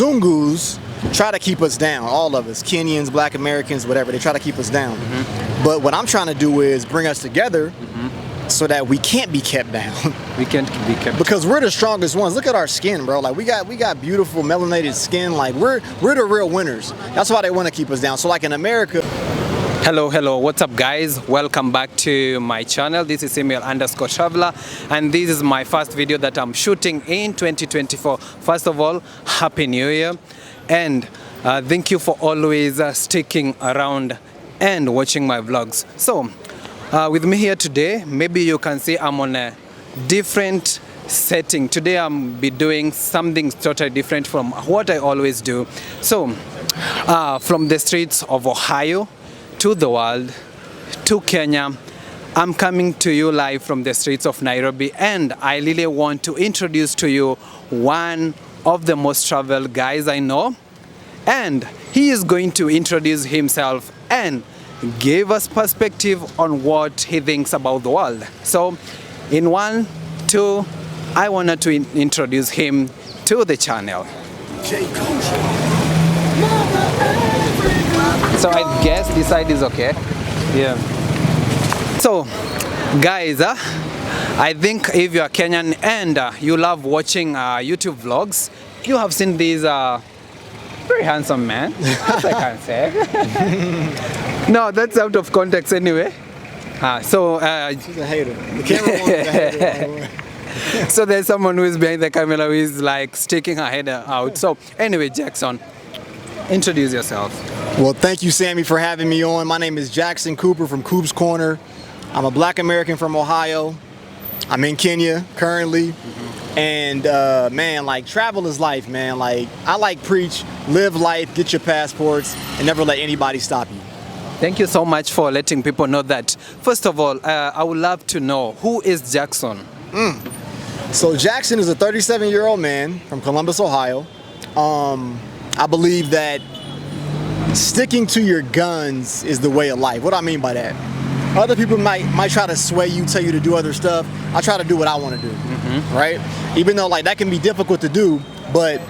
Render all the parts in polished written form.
Zungus try to keep us down, all of us, Kenyans, Black Americans, whatever, they try to keep us down. But what I'm trying to do is bring us together so that we can't be kept down. We can't be kept because we're the strongest ones. Look at our skin, bro. Like we got beautiful melanated skin. Like we're the real winners. That's why they want to keep us down. So like in America. Hello, what's up guys? Welcome back to my channel. This is email_traveler and this is my first video that I'm shooting in 2024. First of all, Happy New Year and thank you for always sticking around and watching my vlogs. So with me here today, maybe you can see I'm on a different setting. Today I'm be doing something totally different from what I always do. So from the streets of Ohio to the world, to Kenya, I'm coming to you live from the streets of Nairobi, and I really want to introduce to you one of the most traveled guys I know, and he is going to introduce himself and give us perspective on what he thinks about the world. So in 1, 2, I wanted to introduce him to the channel. So I guess this side is okay. Yeah. So guys, I think if you are Kenyan and you love watching YouTube vlogs, you have seen this very handsome man, as I can say. No, that's out of context anyway. She's a hater. The camera woman's a hater. So there's someone who is behind the camera who is like sticking her head out. So anyway, Jackson, introduce yourself. Well, thank you, Sammy, for having me on. My name is Jackson Cooper from Coop's Corner. I'm a Black American from Ohio. I'm in Kenya currently. And man, like travel is life, man. Like I like preach, live life, get your passports, and never let anybody stop you. Thank you so much for letting people know that. First of all, I would love to know, who is Jackson? So Jackson is a 37-year-old man from Columbus, Ohio. I believe that sticking to your guns is the way of life. What do I mean by that? Other people might try to sway you, tell you to do other stuff. I try to do what I want to do, right? Even though like that can be difficult to do, but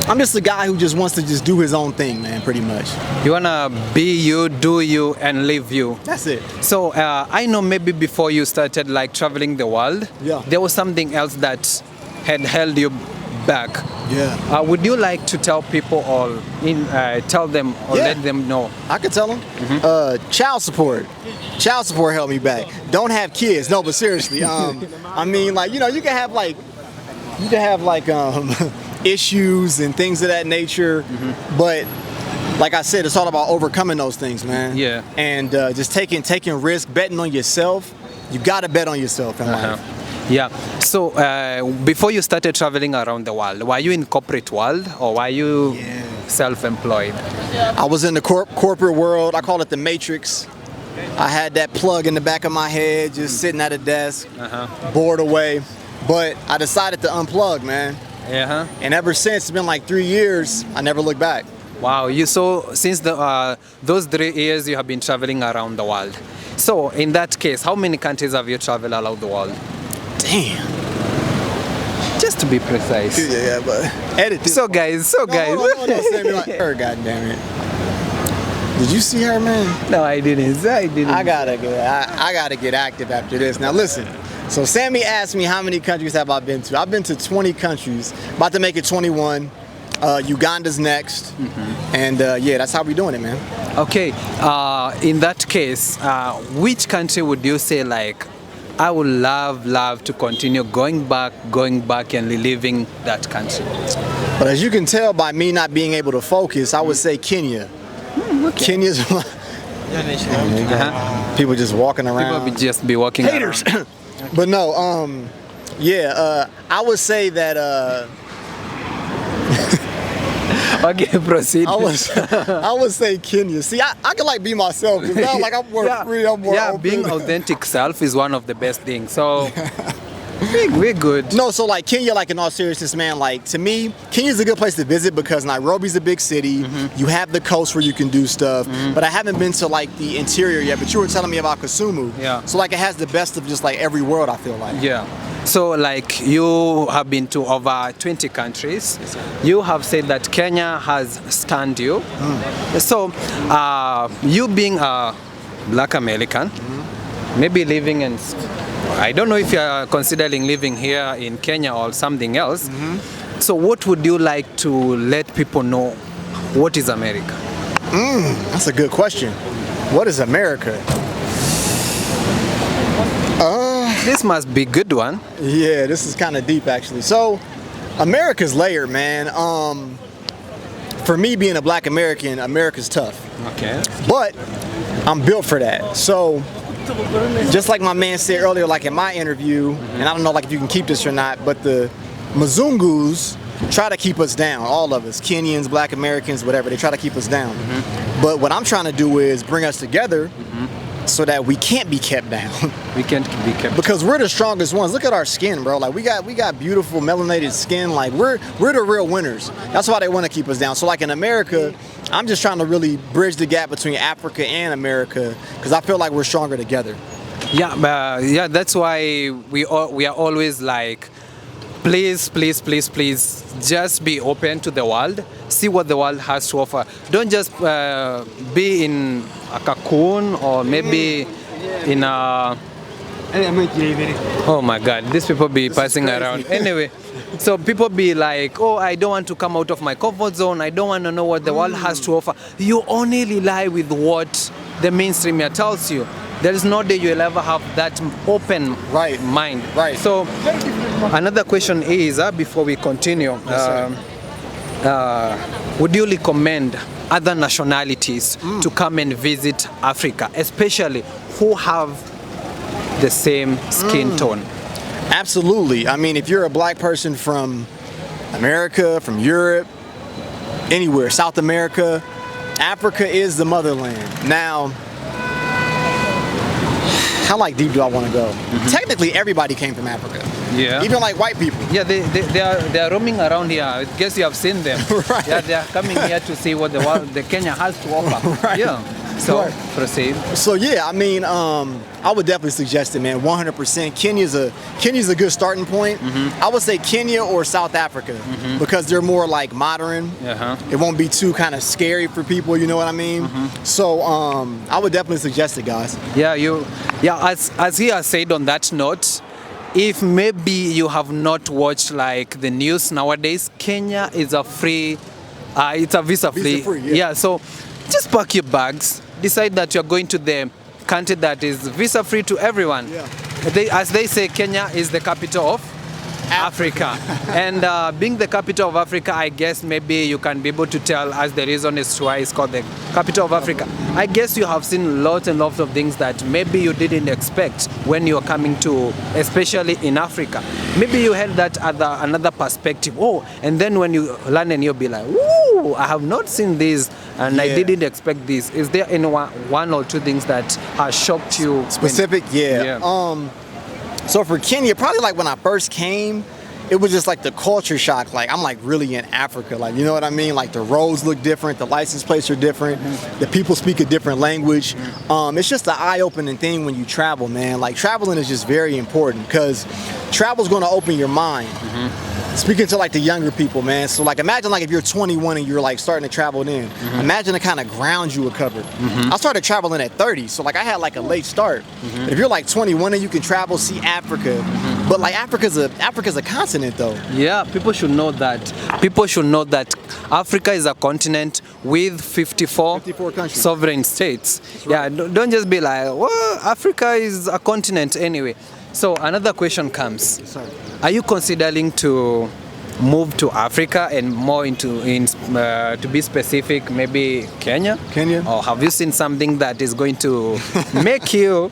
I'm just a guy who just wants to just do his own thing, man, pretty much. You wanna be you, do you, and live you. That's it. So I know maybe before you started like traveling the world, there was something else that had held you back. Yeah. Would you like to tell people or tell them or let them know? I could tell them. Child support. Child support held me back. Don't have kids. No, but seriously. I mean, like, you know, you can have like issues and things of that nature, but like I said, it's all about overcoming those things, man. Yeah. And just taking risk, betting on yourself. You gotta bet on yourself in life. Yeah. So before you started traveling around the world, were you in corporate world or were you self-employed? I was in the corporate world. I call it the Matrix. I had that plug in the back of my head, just sitting at a desk, bored away. But I decided to unplug, man. And ever since, it's been like 3 years, I never looked back. Wow. Since those 3 years you have been traveling around the world. So in that case, how many countries have you traveled around the world? Damn. Just to be precise. Yeah, but edit this. So guys. No, Sammy, like, her, goddamn it. Did you see her, man? No, I didn't. I gotta get active after this. Now listen. So Sammy asked me how many countries have I been to. I've been to 20 countries. About to make it 21. Uganda's next. And yeah, that's how we doing it, man. Okay. In that case, which country would you say like, I would love to continue going back and living that country? But as you can tell by me not being able to focus, I would say Kenya. Okay. Kenya's people just walking around. People just be walking haters. around. But no, I would say that okay, proceed. I would say Kenya. See, I can like be myself because now like I'm more free, I'm more open. Being authentic self is one of the best things. So we're good. No, so like Kenya, like in all seriousness, man, like to me, Kenya's a good place to visit because Nairobi's a big city. You have the coast where you can do stuff, but I haven't been to like the interior yet. But you were telling me about Kisumu. Yeah. So like it has the best of just like every world, I feel like. Yeah. So like you have been to over 20 countries. You have said that Kenya has stunned you. So you being a black American, maybe living in, I don't know if you are considering living here in Kenya or something else. So what would you like to let people know? What is America? That's a good question. What is America? This must be a good one. Yeah, this is kind of deep actually. So, America's layered, man. For me being a black American, America's tough. Okay. But I'm built for that. So, just like my man said earlier, like in my interview, and I don't know like if you can keep this or not, but the Mzungus try to keep us down, all of us, Kenyans, black Americans, whatever, they try to keep us down. But what I'm trying to do is bring us together so that we can't be kept down. We can't be kept. Because we're the strongest ones. Look at our skin, bro. Like we got beautiful melanated skin. Like we're the real winners. That's why they want to keep us down. So like in America, I'm just trying to really bridge the gap between Africa and America because I feel like we're stronger together. Yeah, that's why we are always like, please, just be open to the world. See what the world has to offer. Don't just be in a cocoon or maybe in a... Oh my God, these people be passing around. Anyway, so people be like, oh, I don't want to come out of my comfort zone. I don't want to know what the world has to offer. You only rely with what the mainstream media tells you. There is no day you'll ever have that open mind. Right. So another question is, before we continue, would you recommend other nationalities to come and visit Africa, especially who have the same skin tone? Absolutely. I mean, if you're a black person from America, from Europe, anywhere, South America, Africa is the motherland. Now, how like deep do I want to go? Technically, everybody came from Africa. Yeah. Even like white people. Yeah, they are roaming around here. I guess you have seen them. Right. Yeah, they are coming here to see what the Kenya has to offer. Right. Yeah. So Right. proceed. So yeah, I mean, I would definitely suggest it, man. 100%. Kenya's a good starting point. I would say Kenya or South Africa because they're more like modern. It won't be too kind of scary for people. You know what I mean? So I would definitely suggest it, guys. As he has said on that note, if maybe you have not watched like the news nowadays, Kenya is a free, it's a visa free. Visa free, yeah. So just pack your bags, decide that you're going to the country that is visa free to everyone. Yeah. As they say, Kenya is the capital of Africa. And being the capital of Africa, I guess maybe you can be able to tell us the reason as to why it's called the capital of Africa. I guess you have seen lots and lots of things that maybe you didn't expect when you were coming to, especially in Africa. Maybe you had that another perspective. Oh, and then when you learn and you'll be like, woo, I have not seen this and I didn't expect this. Is there any one or two things that has shocked you? Specific? So for Kenya, probably like when I first came, it was just like the culture shock. Like I'm like really in Africa. Like, you know what I mean? Like the roads look different, the license plates are different, the people speak a different language. It's just an eye-opening thing when you travel, man. Like traveling is just very important because travel's going to open your mind. Speaking to like the younger people, man. So like imagine like if you're 21 and you're like starting to travel then. Imagine the kind of ground you would cover. I started traveling at 30, so like I had like a late start. But if you're like 21 and you can travel, see Africa. But like Africa's a continent though. Yeah, people should know that. People should know that Africa is a continent with 54 countries. Sovereign states. Yeah, don't just be like, well, Africa is a continent anyway. So another question comes. Are you considering to move to Africa and more to be specific, maybe Kenya? Kenya? Or have you seen something that is going to make you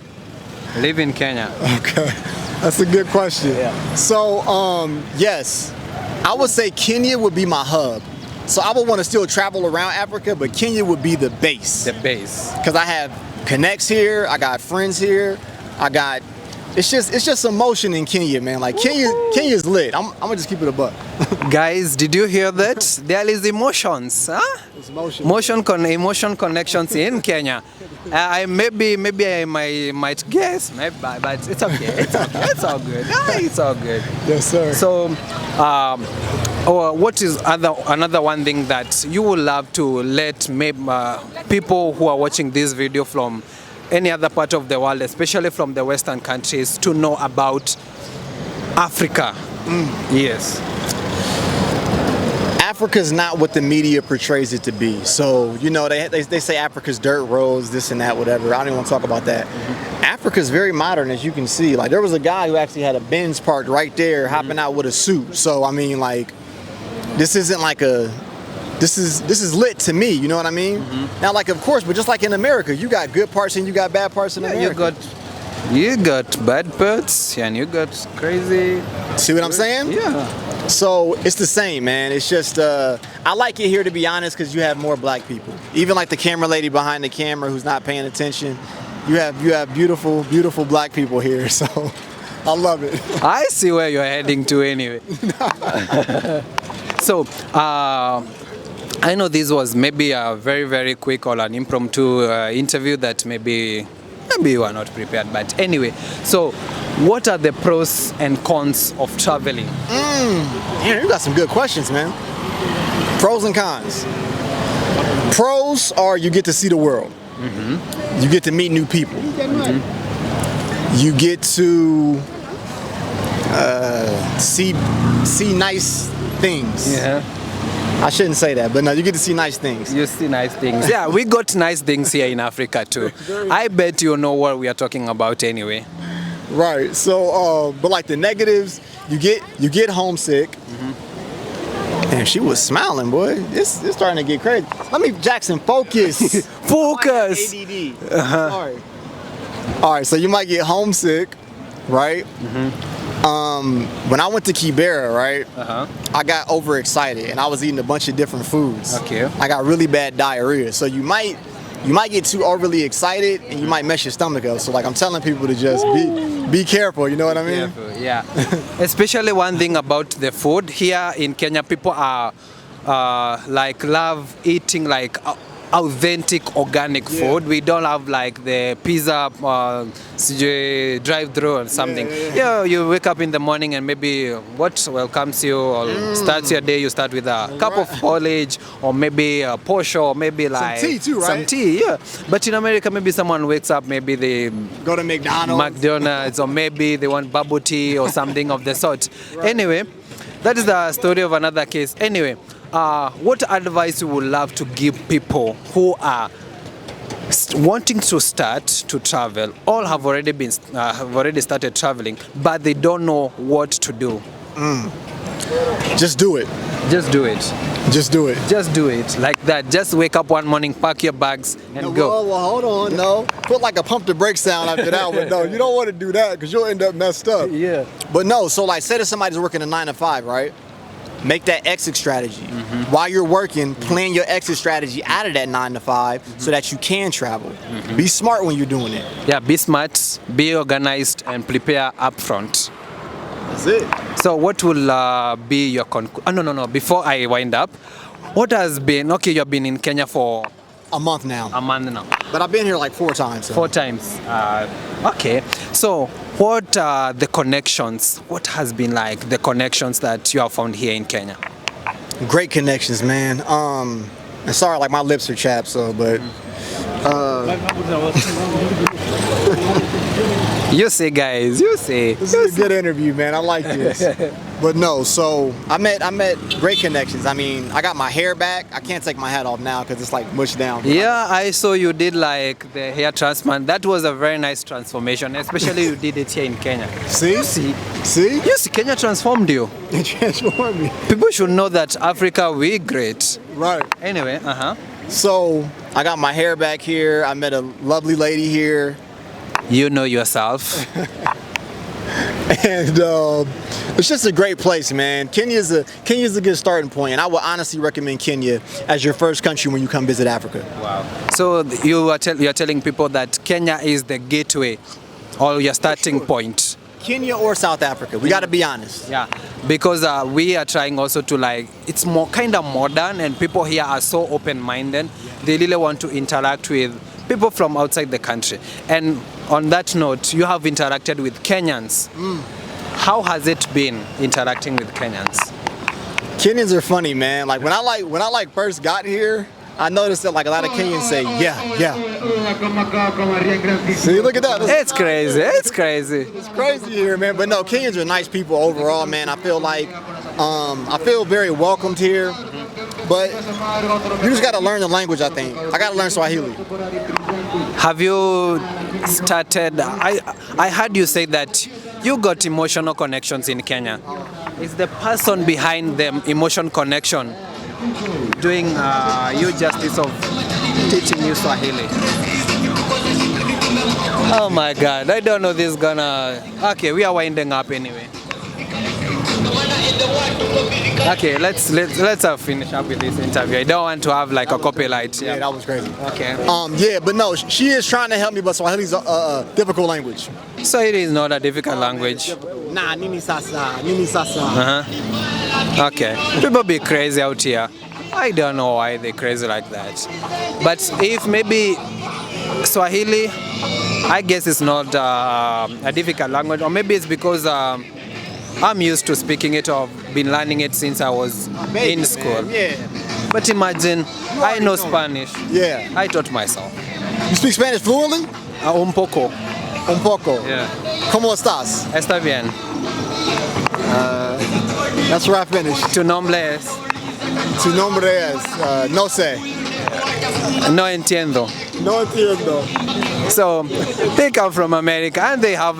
live in Kenya? Okay, that's a good question. Yeah. So yes, I would say Kenya would be my hub. So I would want to still travel around Africa, but Kenya would be the base. The base. Because I have connects here, I got friends here, I got it's just emotion in Kenya, man. Like Kenya's lit. I'm gonna just keep it a buck. Guys, did you hear that? There is emotions, huh? It's emotion. Emotion connections in Kenya. Maybe I might guess, maybe, but it's okay. It's all good. It's all good. Yes, sir. So, what is another one thing that you would love to let people who are watching this video from any other part of the world, especially from the Western countries, to know about Africa? Yes. Africa's not what the media portrays it to be. So, you know, they say Africa's dirt roads, this and that, whatever. I don't even want to talk about that. Africa's very modern, as you can see. Like, there was a guy who actually had a Benz parked right there, hopping out with a suit. So, I mean, like, this isn't like this is lit to me, you know what I mean? Now, like, of course, but just like in America, you got good parts and you got bad parts in America. You got bad parts and you got crazy. See what I'm saying? Yeah. So it's the same, man. It's just I like it here, to be honest, because you have more black people. Even like the camera lady behind the camera who's not paying attention. You have beautiful, beautiful black people here. So I love it. I see where you're heading to anyway. So I know this was maybe a very, very quick or an impromptu interview that maybe you are not prepared, but anyway. So what are the pros and cons of traveling? Man, you got some good questions, man. Pros and cons. Pros are you get to see the world. You get to meet new people. You get to see nice things. Yeah. I shouldn't say that, but no, you get to see nice things. You see nice things. Yeah, we got nice things here in Africa too. I bet you know what we are talking about anyway. Right. So, but like the negatives, you get homesick. And she was smiling, boy. It's starting to get crazy. Jackson, focus. Focus. ADD. Sorry. All right. So you might get homesick, right? When I went to Kibera, right? I got overexcited and I was eating a bunch of different foods. Okay. I got really bad diarrhea. So you might get too overly excited and you might mess your stomach up. So like I'm telling people to just be careful, you know what I mean? Careful, yeah. Especially one thing about the food here in Kenya, people are love eating like authentic organic food. We don't have like the pizza drive-through or something. Yeah, you wake up in the morning and maybe what welcomes you or starts your day, you start with a cup of porridge or maybe a Porsche or maybe like some tea too, right? Some tea, yeah. But in America, maybe someone wakes up, maybe they go to McDonald's or maybe they want bubble tea or something of the sort. Anyway, that is the story of another case. Anyway, what advice you would love to give people who are wanting to start to travel? All have already started traveling, but they don't know what to do. Just do it. Just do it. Just do it. Just do it like that. Just wake up one morning, pack your bags, and go. Well, hold on. No, put like a pump the brakes sound after that one. No, you don't want to do that because you'll end up messed up. Yeah. But no, so like, say that somebody's working a 9 to 5, right? Make that exit strategy. While you're working, plan your exit strategy out of that 9 to 5 so that you can travel. Be smart when you're doing it. Yeah, be smart, be organized, and prepare upfront. That's it. So what will be your no, before I wind up, what has been, okay, you've been in Kenya for a month now. But I've been here like 4 times. So. 4 times. Okay. So what are the connections? What has been like the connections that you have found here in Kenya? Great connections, man. And sorry, like my lips are chapped, so, but. You see, guys, you see. This is a good interview, man. I like this. But no, so I met great connections. I mean, I got my hair back. I can't take my hat off now because it's like mushed down. Yeah, I saw you did like the hair transplant. That was a very nice transformation, especially you did it here in Kenya. See? You see? See? You see, Kenya transformed you. It transformed me. People should know that Africa, we great. Right. Anyway, So I got my hair back here. I met a lovely lady here. You know yourself. And it's just a great place, man. Kenya's a good starting point, and I would honestly recommend Kenya as your first country when you come visit Africa. Wow. So you are telling people that Kenya is the gateway or your starting point? Kenya or South Africa? We got to be honest. Yeah, because we are trying also to like, it's more kind of modern and people here are so open-minded. They really want to interact with people from outside the country. And on that note, you have interacted with Kenyans. How has it been interacting with Kenyans? Kenyans are funny, man. Like when I first got here, I noticed that like a lot of Kenyans say, yeah. See, look at that. It's crazy. It's crazy. It's crazy here, man. But no, Kenyans are nice people overall, man. I feel like I feel very welcomed here. But you just got to learn the language, I think. I got to learn Swahili. Have you started? I heard you say that you got emotional connections in Kenya. Is the person behind the emotion connection doing you justice of teaching you Swahili? Oh my God, I don't know this gonna. Okay, we are winding up anyway. Okay, let's finish up with this interview. I don't want to have like a copyright. Yeah, that was crazy. Okay. Yeah, but no, she is trying to help me, but Swahili's a difficult language. Swahili is not a difficult language. Nah, nini sasa. Okay. People be crazy out here. I don't know why they're crazy like that. But if maybe Swahili, I guess it's not a difficult language, or maybe it's because I'm used to speaking it or been learning it since I was in school. Man, yeah. But imagine, I know Spanish. Yeah. I taught myself. You speak Spanish fluently? Un poco. Un poco. Yeah. ¿Cómo estás? Está bien. That's where I finished. Tu nombre es? Tu nombre es? No sé. No entiendo. No entiendo. So they come from America and they have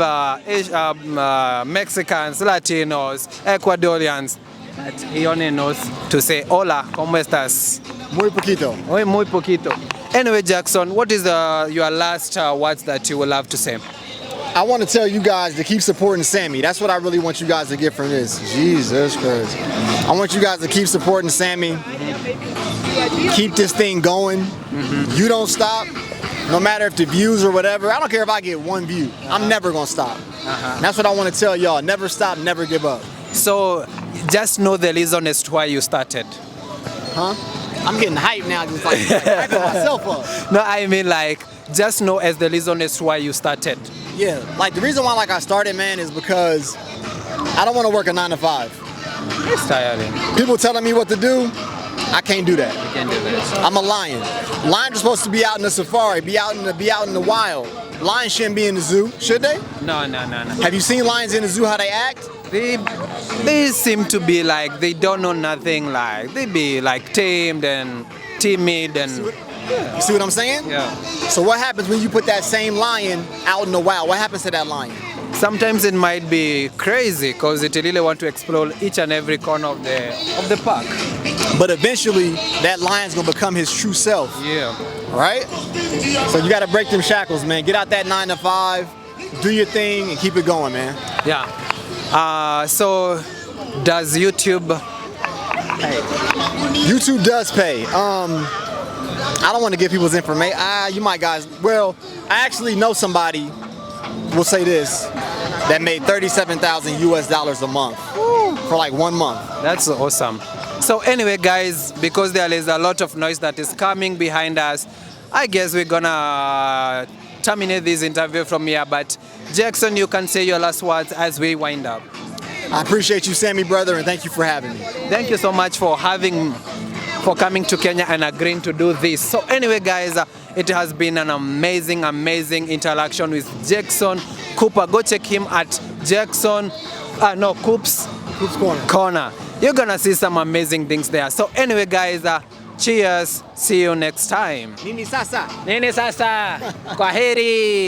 Mexicans, Latinos, Ecuadorians. But he only knows to say hola, ¿cómo estás? Muy poquito. Muy poquito. Anyway, Jackson, what is your last words that you would love to say? I want to tell you guys to keep supporting Sammy. That's what I really want you guys to get from this. Jesus Christ. I want you guys to keep supporting Sammy. Keep this thing going. You don't stop. No matter if the views or whatever. I don't care if I get one view. I'm never going to stop. And that's what I want to tell y'all. Never stop, never give up. So just know the reason as to why you started. Huh? I'm getting hyped now, just like hyping myself up. No, I mean like, just know as the reason as to why you started. Yeah, like the reason why like I started, man, is because I don't want to work a 9 to 5. It's tiring. People telling me what to do, I can't do that. You can't do that. I'm a lion. Lions are supposed to be out in the safari, be out in the wild. Lions shouldn't be in the zoo, should they? No. Have you seen lions in the zoo, how they act? They seem to be like, they don't know nothing, like, they be like tamed and timid and... You see what I'm saying? Yeah. So what happens when you put that same lion out in the wild? What happens to that lion? Sometimes it might be crazy because it really want to explore each and every corner of the park. But eventually, that lion's gonna become his true self. Yeah. Right? So you gotta break them shackles, man. Get out that 9 to 5, do your thing, and keep it going, man. Yeah. So does YouTube pay? YouTube does pay. I don't want to give people's information. You might guys. Well, I actually know somebody. We'll say this, that made $37,000 US a month for like 1 month. That's awesome. So anyway, guys, because there is a lot of noise that is coming behind us, I guess we're gonna terminate this interview from here. But Jackson, you can say your last words as we wind up. I appreciate you, Sammy, brother, and thank you for having me. Thank you so much for coming to Kenya and agreeing to do this. So anyway, guys, it has been an amazing interaction with Jackson Cooper. Go check him at Jackson, Coop's Corner. You're gonna see some amazing things there. So anyway, guys, cheers. See you next time. Nini sasa. Nini sasa. Kwaheri.